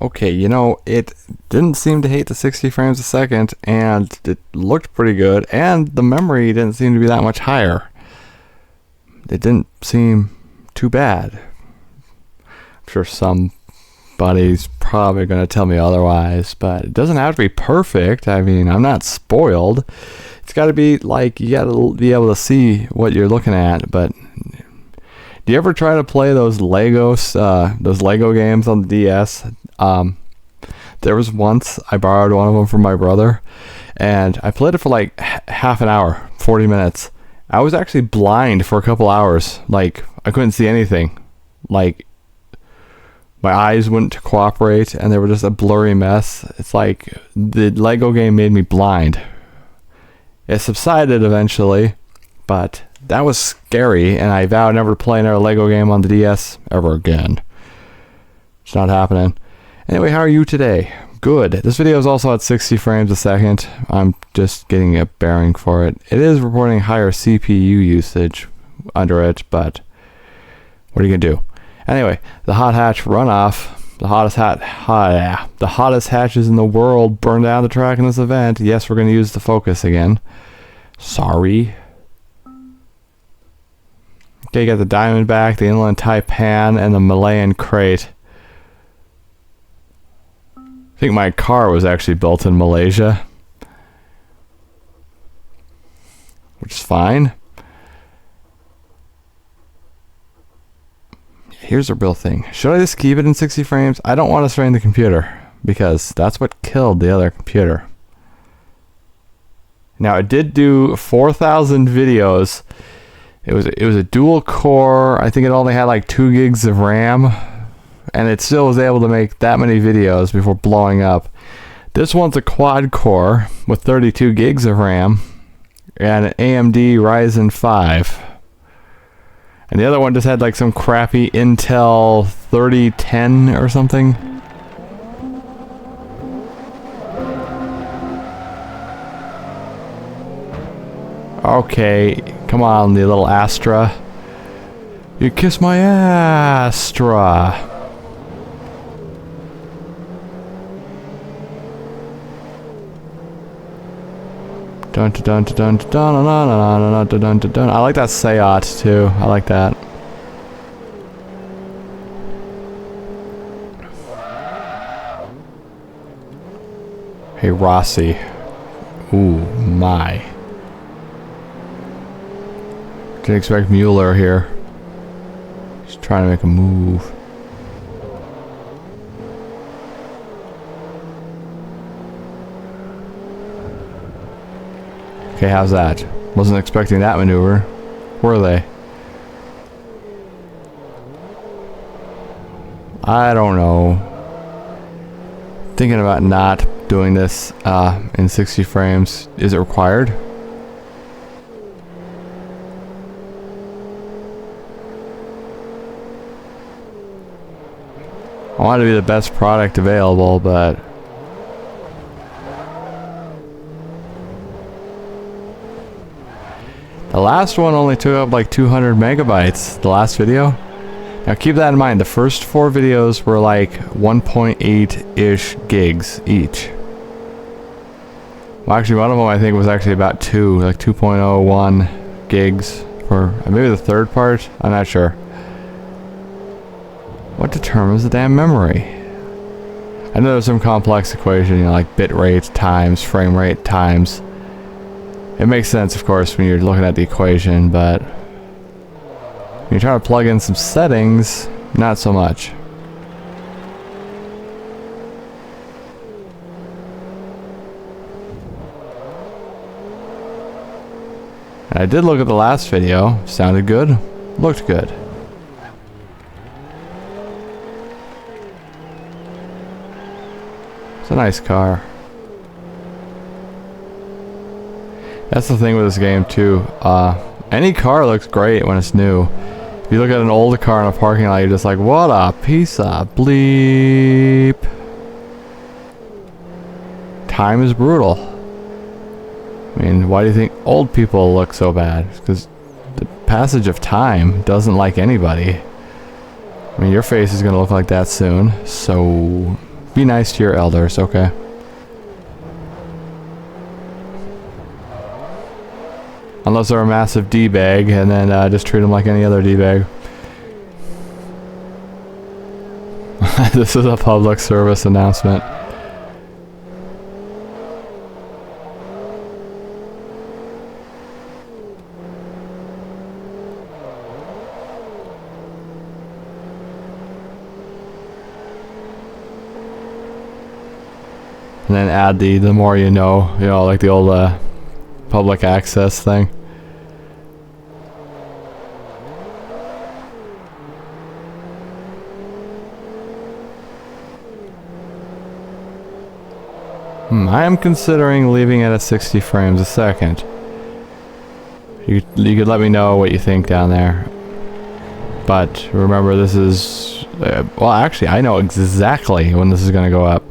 Okay, you know, it didn't seem to hate the 60 frames a second, and it looked pretty good, and the memory didn't seem to be that much higher. It didn't seem too bad. I'm sure somebody's probably going to tell me otherwise, but it doesn't have to be perfect. I mean, I'm not spoiled. It's got to be like, you got to be able to see what you're looking at, but do you ever try to play those Lego games on the DS? There was once I borrowed one of them from my brother, and I played it for like half an hour, 40 minutes. I was actually blind for a couple hours. Like, I couldn't see anything. Like, my eyes wouldn't cooperate, and they were just a blurry mess. It's like the Lego game made me blind. It subsided eventually, but that was scary, and I vowed never to play another Lego game on the DS ever again. It's not happening. Anyway, how are you today? Good. This video is also at 60 frames a second. I'm just getting a bearing for it. It is reporting higher CPU usage under it, but what are you gonna do? Anyway, the hot hatch runoff, the hottest hatches in the world burned down the track in this event. Yes, we're gonna use the Focus again. Sorry. Okay, you got the Diamondback, the Inland Taipan, and the Malayan Crate. I think my car was actually built in Malaysia, which is fine. Here's a real thing. Should I just keep it in 60 frames? I don't want to strain the computer, because that's what killed the other computer. Now, it did do 4,000 videos. It was a dual core. I think it only had like 2 gigs of RAM, and it still was able to make that many videos before blowing up. This one's a quad core with 32 gigs of RAM and an AMD Ryzen 5. And the other one just had like some crappy Intel 3010 or something. Okay, come on, the little Astra. You kiss my Astra. Dun dun dun dun dun dun dun dun dun dun. I like that Sayat too. I like that. Hey Rossi. Ooh my. Didn't expect Mueller here. He's trying to make a move. Okay, how's that? Wasn't expecting that maneuver. Were they? I don't know. Thinking about not doing this in 60 frames. Is it required? I want it to be the best product available, but the last one only took up like 200 megabytes, the last video. Now keep that in mind, the first 4 videos were like 1.8-ish gigs each. Well, actually one of them I think was actually about 2, like 2.01 gigs for maybe the third part, I'm not sure. What determines the damn memory? I know there's some complex equation, you know, like bit rate times frame rate times. It makes sense, of course, when you're looking at the equation, but when you're trying to plug in some settings, not so much. And I did look at the last video. Sounded good. Looked good. It's a nice car. That's the thing with this game too. Any car looks great when it's new. If you look at an old car in a parking lot, you're just like, what a piece of bleep. Time is brutal. I mean, why do you think old people look so bad? Because the passage of time doesn't like anybody. I mean, your face is going to look like that soon. So, Be nice to your elders, okay? Unless they're a massive D-bag, and then just treat them like any other D-bag. This is a public service announcement. And then add the more you know, like the old public access thing. I am considering leaving it at 60 frames a second. You could let me know what you think down there. But remember, this is... well, actually, I know exactly when this is going to go up.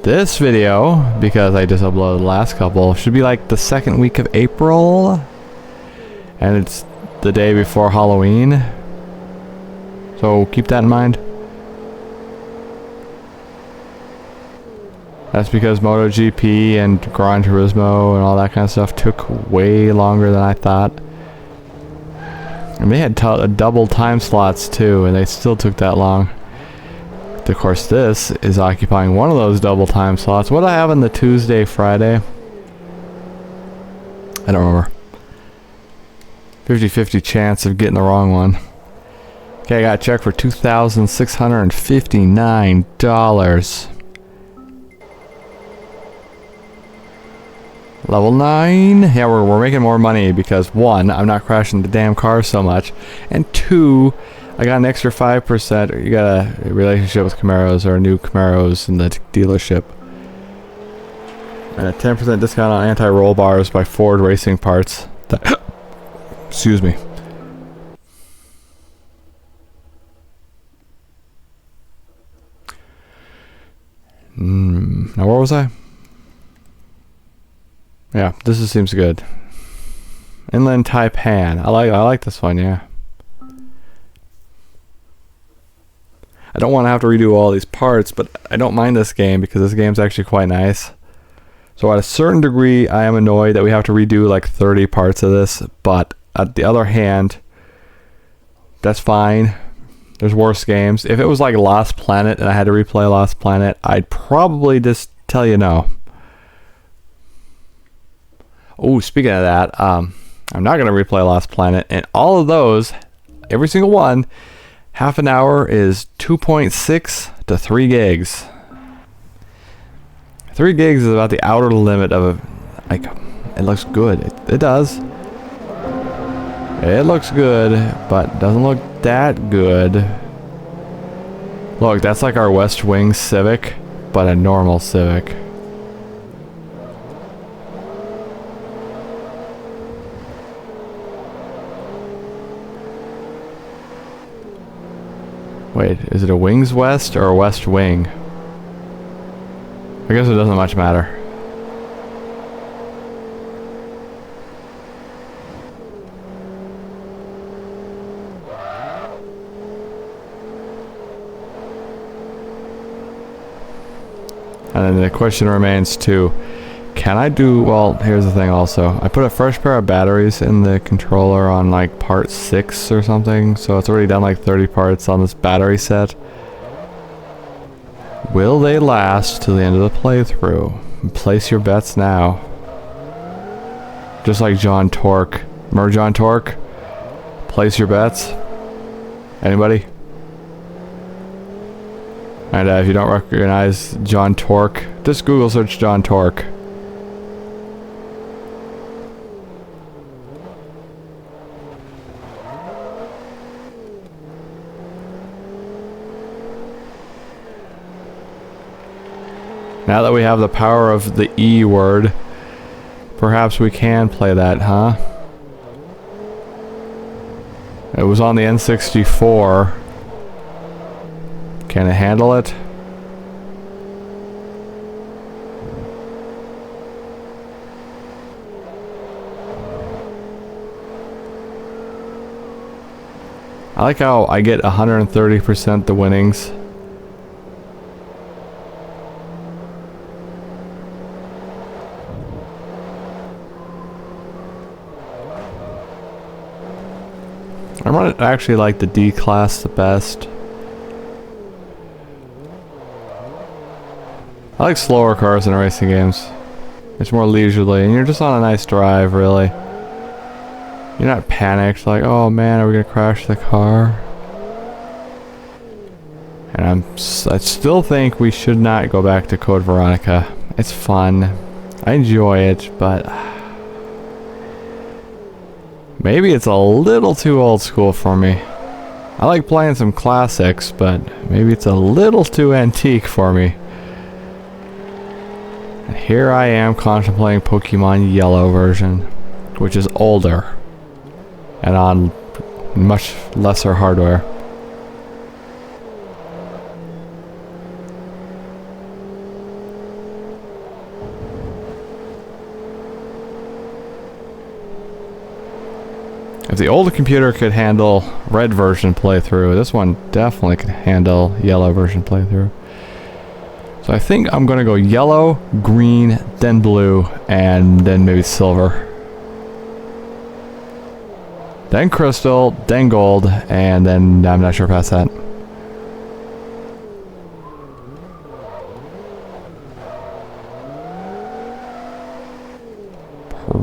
This video, because I just uploaded the last couple, should be like the second week of April. And it's the day before Halloween. So keep that in mind. That's because MotoGP and Gran Turismo and all that kind of stuff took way longer than I thought. And they had double time slots too, and they still took that long. Of course, this is occupying one of those double time slots. What do I have on the Tuesday, Friday? I don't remember. 50-50 chance of getting the wrong one. Okay, I got a check for $2,659. Level 9. Yeah, we're making more money because 1, I'm not crashing the damn car so much, and 2, I got an extra 5%. You got a relationship with Camaros or new Camaros in the dealership. And a 10% discount on anti-roll bars by Ford Racing Parts. Excuse me. Now where was I? Yeah, this seems good. Inland Taipan. I like this one, yeah. I don't want to have to redo all these parts, but I don't mind this game because this game's actually quite nice. So at a certain degree, I am annoyed that we have to redo like 30 parts of this, but on the other hand, that's fine. There's worse games. If it was like Lost Planet and I had to replay Lost Planet, I'd probably just tell you no. Oh, speaking of that, I'm not going to replay Lost Planet, and all of those, every single one, half an hour is 2.6 to 3 gigs. 3 gigs is about the outer limit of like, it looks good. It does. It looks good, but doesn't look that good. Look, that's like our West Wing Civic, but a normal Civic. Wait, is it a Wings West or a West Wing? I guess it doesn't much matter. And then the question remains too, can I do, well, here's the thing also. I put a fresh pair of batteries in the controller on like part 6 or something, so it's already done like 30 parts on this battery set. Will they last till the end of the playthrough? Place your bets now. Just like John Torque. Remember John Torque? Place your bets. Anybody? And if you don't recognize John Torque, just Google search John Torque. Now that we have the power of the E word, perhaps we can play that, huh? It was on the N64. Can it handle it? I like how I get 130% the winnings. I actually like the D class the best. I like slower cars in racing games. It's more leisurely, and you're just on a nice drive, really. You're not panicked, like, oh man, are we gonna crash the car? And I still think we should not go back to Code Veronica. It's fun. I enjoy it, but maybe it's a little too old school for me. I like playing some classics, but maybe it's a little too antique for me. And here I am contemplating Pokemon Yellow version, which is older and on much lesser hardware. If the older computer could handle red version playthrough, this one definitely could handle yellow version playthrough. So I think I'm gonna go yellow, green, then blue, and then maybe silver. Then crystal, then gold, and then I'm not sure past that.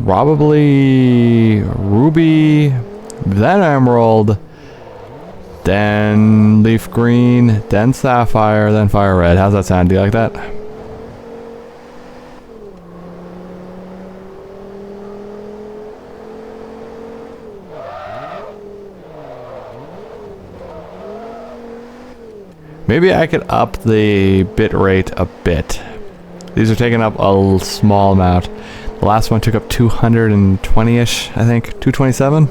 Probably ruby, then emerald, then leaf green, then sapphire, then fire red. How's that sound? Do you like that? Maybe I could up the bit rate a bit. These are taking up a small amount. The last one took up 220-ish, I think, 227.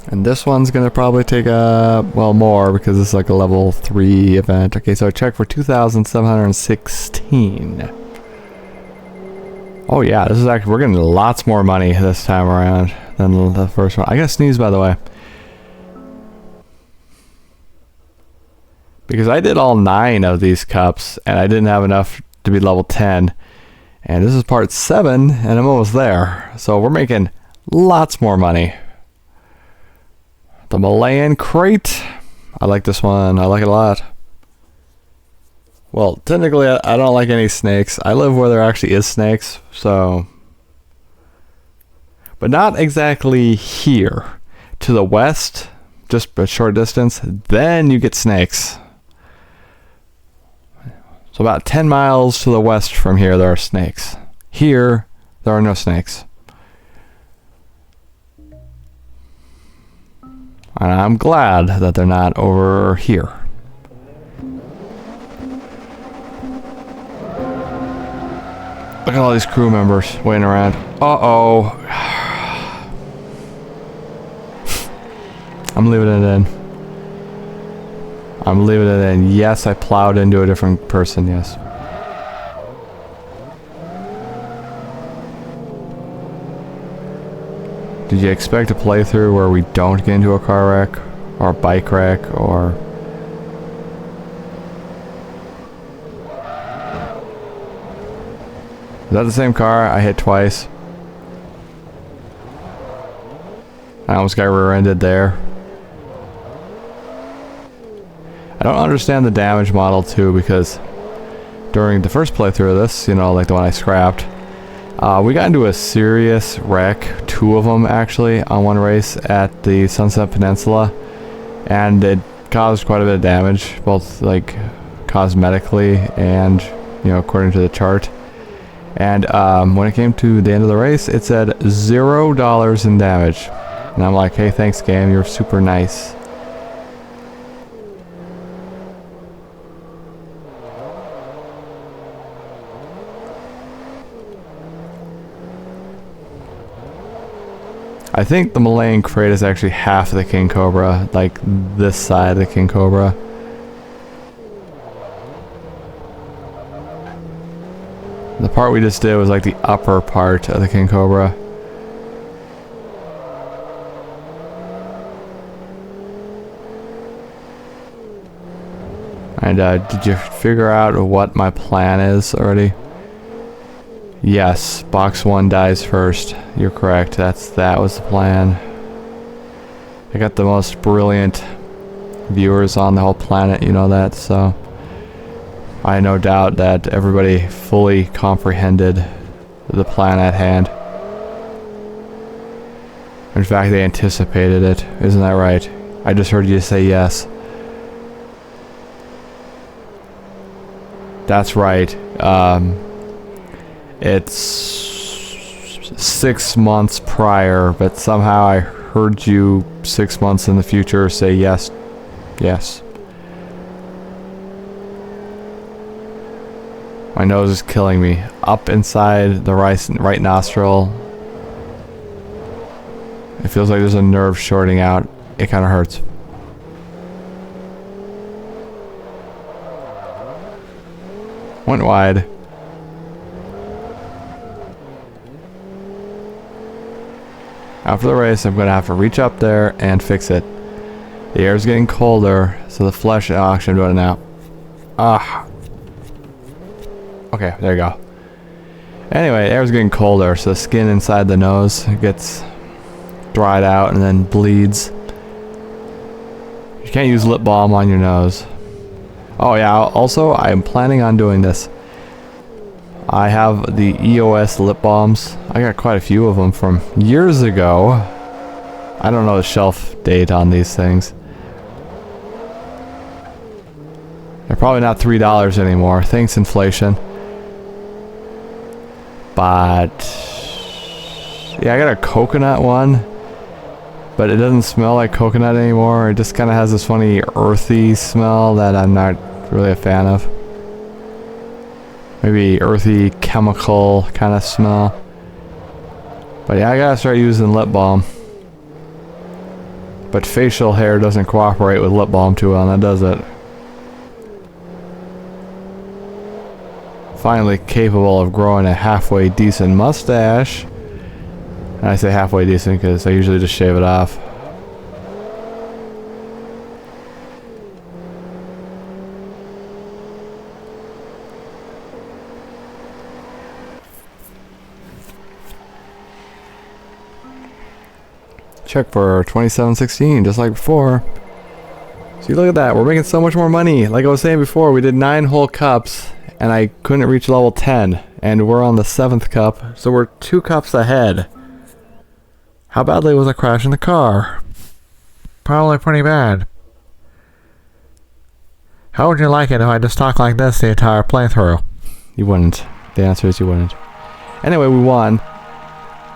And this one's gonna probably take up, well, more because this is like a level 3 event. Okay, so I checked for 2,716. Oh yeah, this is actually, we're getting lots more money this time around than the first one. I gotta sneeze, by the way. Because I did all 9 of these cups, and I didn't have enough to be level 10. And this is part 7, and I'm almost there. So we're making lots more money. The Malayan crate. I like this one. I like it a lot. Well, technically, I don't like any snakes. I live where there actually is snakes, so... But not exactly here. To the west, just a short distance, then you get snakes. So about 10 miles to the west from here, there are snakes. Here, there are no snakes. And I'm glad that they're not over here. Look at all these crew members waiting around. Uh-oh. I'm leaving it in. I'm leaving it in. Yes, I plowed into a different person, yes. Did you expect a playthrough where we don't get into a car wreck? Or a bike wreck? Or... Is that the same car I hit twice? I almost got rear-ended there. I don't understand the damage model too, because during the first playthrough of this, you know, like the one I scrapped, we got into a serious wreck, 2 of them actually, on one race at the Sunset Peninsula, and it caused quite a bit of damage, both like cosmetically and, you know, according to the chart. And when it came to the end of the race, it said $0 in damage, and I'm like, hey, thanks game, you're super nice. I think the Malayan crate is actually half the King Cobra, like this side of the King Cobra. The part we just did was like the upper part of the King Cobra. And did you figure out what my plan is already? Yes, box 1 dies first. You're correct. That was the plan. I got the most brilliant viewers on the whole planet, you know that, so I no doubt that everybody fully comprehended the plan at hand. In fact, they anticipated it. Isn't that right? I just heard you say yes. That's right. It's 6 months prior, but somehow I heard you 6 months in the future say yes. Yes. My nose is killing me. Up inside the right nostril. It feels like there's a nerve shorting out. It kind of hurts. Went wide. After the race, I'm going to have to reach up there and fix it. The air's getting colder, so the flesh... Oh, actually, I'm doing it now. Ah. Okay, there you go. Anyway, the air's getting colder, so the skin inside the nose gets dried out and then bleeds. You can't use lip balm on your nose. Oh yeah, also, I'm planning on doing this. I have the EOS lip balms. I got quite a few of them from years ago. I don't know the shelf date on these things. They're probably not $3 anymore, thanks inflation. But yeah, I got a coconut one, but it doesn't smell like coconut anymore. It just kind of has this funny earthy smell that I'm not really a fan of. Maybe earthy chemical kind of smell. But yeah, I gotta start using lip balm. But facial hair doesn't cooperate with lip balm too well, and that does it. Finally capable of growing a halfway decent mustache. And I say halfway decent because I usually just shave it off. Check for 2716, just like before. See, look at that. We're making so much more money. Like I was saying before, we did 9 whole cups, and I couldn't reach level 10. And we're on the 7th cup, so we're 2 cups ahead. How badly was I crashing the car? Probably pretty bad. How would you like it if I just talked like this the entire playthrough? You wouldn't. The answer is you wouldn't. Anyway, we won.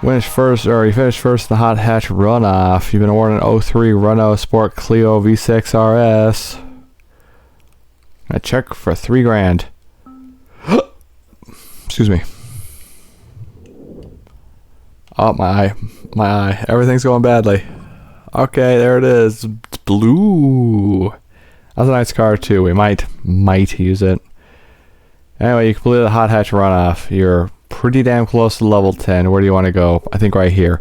You finished first in the Hot Hatch Runoff. You've been awarded an 03 Runoff Sport Clio V6 RS. A check for $3,000. Excuse me. Oh, my eye. Everything's going badly. Okay, there it is. It's blue. That's a nice car too. We might use it. Anyway, you completed the Hot Hatch Runoff. You're pretty damn close to level 10. Where do you want to go? I think right here.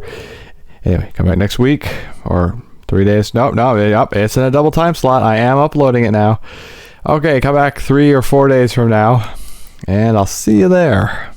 Anyway, come back next week or 3 days. No, it's in a double time slot. I am uploading it now. Okay, come back 3 or 4 days from now, and I'll see you there.